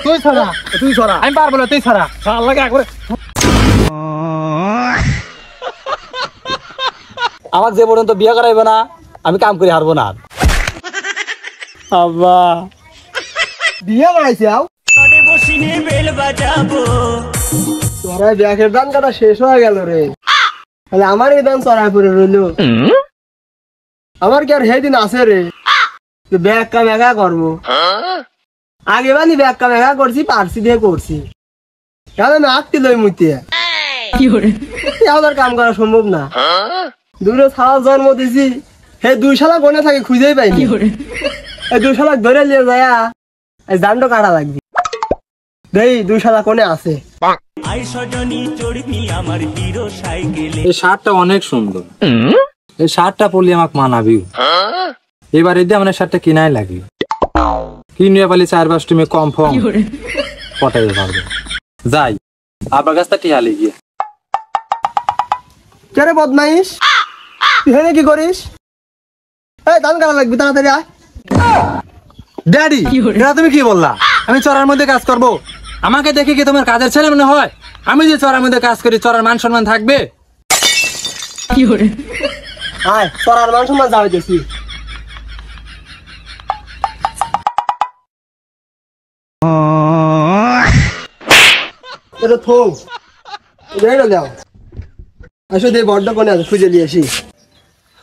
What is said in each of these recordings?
তুই ছড়া তুই ছড়া আমি পারবো না তুই ছড়া লাগে একবারে আমাকে যে পর্যন্ত বিয়ে করাইবে না আমি কাম করে হারবো না। আব্বা বিয়ে করাইছি আও তোরা ব্যাগের দান কাটা শেষ হয়ে গেল রে, তাহলে আমার এই দান চড়াই পড়ে রইল। আমার কি আর সেই দিন আছে রে ব্যাগ কাম একা করবো? আগে বানি ব্যাগ কাম একা করছি, পারছি দিয়ে করছি, আমি আঁকতি লই মুইতে আমার কাম করা সম্ভব না। দুটো ছাড়া জন্ম দিছি, হে 2 শালা গনে থাকে খুঁজেই পাইনি। এই 2 শালা ধরে নিয়ে যায় দান্ড কাটা লাগবে। দেই 2 শালা কোনে আছে। এই শার্টটা অনেক সুন্দর, এই শার্টটা পরলে আমাকে মানাবি। এবার এদিকে আমার শার্টটা কিনাই লাগবে, কিনিয়ে পালি 4-5 টিমে কনফার্ম পটাইতে পারবে। যাই আপনার কাছটা টিহালে গিয়ে। কেরে বদমাইশ, তুই হেনে কি করিস? এই দান কাটা লাগবে, তাড়াতাড়ি আয়। ড্যাডি এটা তুমি কি বললা? আমি চড়ার মধ্যে কাজ করব? আমাকে দেখে কি তোমার কাজের ছেলে মনে হয়? আমি যে চড়ার মধ্যে কাজ করি চড়ার মান সম্মান থাকবে? আয় তোরার মান সম্মান যাইতেছি। এটা থো এটা দাও, আসো দে বড্ড কোনে আছে খুঁজে নিয়ে আসি।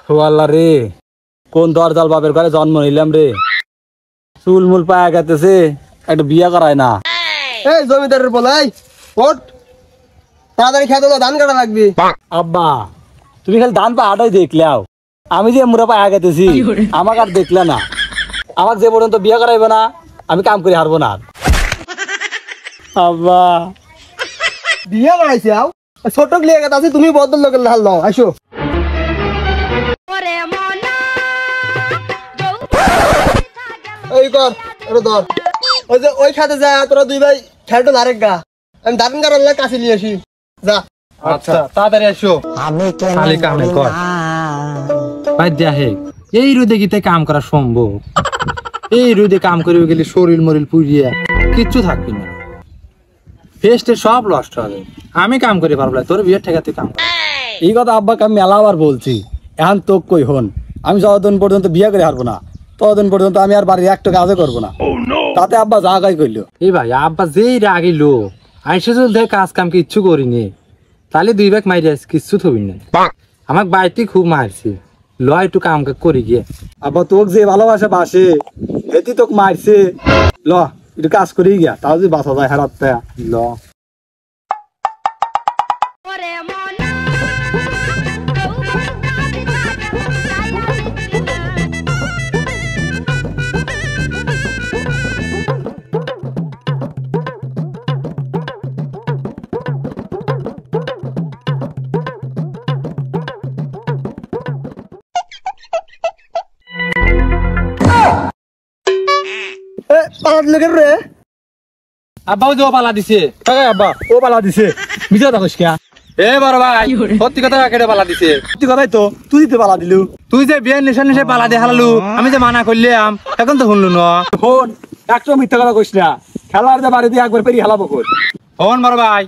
ও আল্লাহ রে, কোন দরজাল বাপের ঘরে জন্ম নিলাম রে। চুল মুল পায়া গেতেছে, একটা বিয়া করায় না। এই জমিদারের বলাই ওঠ, তাড়াতাড়ি খেতে দাও, ধান কাটা লাগবে। আব্বা তুমি খালি ধান পা আটাই দেখলাও, আমি যে মুড়া পায়া গেতেছি আমাকে আর দেখলে না। আমাকে যে পর্যন্ত বিয়ে করাইবে না আমি কাম করে হারবো না। আব্বা বিয়ে করাইছে আও ছোট লিয়ে গেছে আছে, তুমি বদল লোকের লাল নাও। আসো এই কর ওরে ধর, ওই যে ওই খাতে যা, তোরা 2 ভাই খেলটো আরেক গা, আমি দারুন কারণ কাছে নিয়ে আসি। যা আচ্ছা তাড়াতাড়ি আসো। খালি কাম কর ভাই দেখে এই রোদে গিতে কাম করা সম্ভব? এই রোদে কাম করে গেলে শরীর মরিল পুড়িয়ে কিচ্ছু থাকবি না, ফেস্টে সব নষ্ট হবে। আমি কাম করে পারবো না, তোর বিয়ের ঠেকাতে কাম। এই কথা আব্বাকে আমি মেলাবার বলছি, এখন তো কই হন। আমি যতদিন পর্যন্ত বিয়ে করে হারবো না ততদিন পর্যন্ত আমি আর বাড়ির একটা কাজে করবো না। তাতে আব্বা যা গাই করলো। এই ভাই আব্বা যেই রাগিল আইসে চলতে কাজ কাম কিচ্ছু করিনি, তাহলে 2 ভাগ মাইরে কিচ্ছু থবি না। আমাকে বাড়িতে খুব মারছে, ল একটু কাম করি গিয়ে। আব্বা তোকে যে ভালোবাসে বাসে এটি তোকে মারছে, ল একটু কাজ করি গিয়া, তাও যদি বাসা যায় হারাতে ল। লোকের রে আব্বা ও পালা দিছে, আব্বা ও পালা দিছে, বুঝা থাকস কে? এ বড় ভাই সত্যি কথা কেটে পালা দিছে। সত্যি কথাই তো, তুই তো পালা দিলু। তুই যে বিয়ের নিশান নিশে পালা দিয়ে হারালু, আমি যে মানা করলাম এখন তো শুনলু না। ফোন একটু মিথ্যা কথা কইস না, খেলার যে বাড়ি দিয়ে একবার পেরিয়ে হালাবো। ফোন বড় ভাই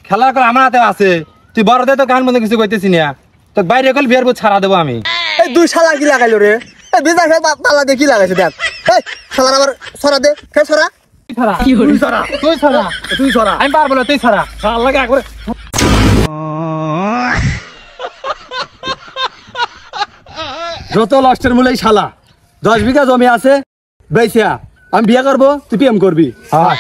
খেলার করে আমার হাতে আছে, তুই বড়দের তো গান মধ্যে কিছু কইতেছি না, তো বাইরে কল বিয়ের বউ ছাড়া দেবো আমি। এই 2 শালা কি লাগাইলো রে? এই বিজা খেল পালা দিয়ে কি লাগাইছে দেখ। এই শালার আবার ছড়া দে, কে ছড়া? তুই ছড়া তুই ছড়া তুই ছড়া আমি পারবো না তুই ছড়া লাগে একবারে। যত লষ্টের মূলেই শালা 10 বিঘা জমি আছে বেচিয়া আমি বিয়ে করবো, তুই প্রেম করবি। হ্যাঁ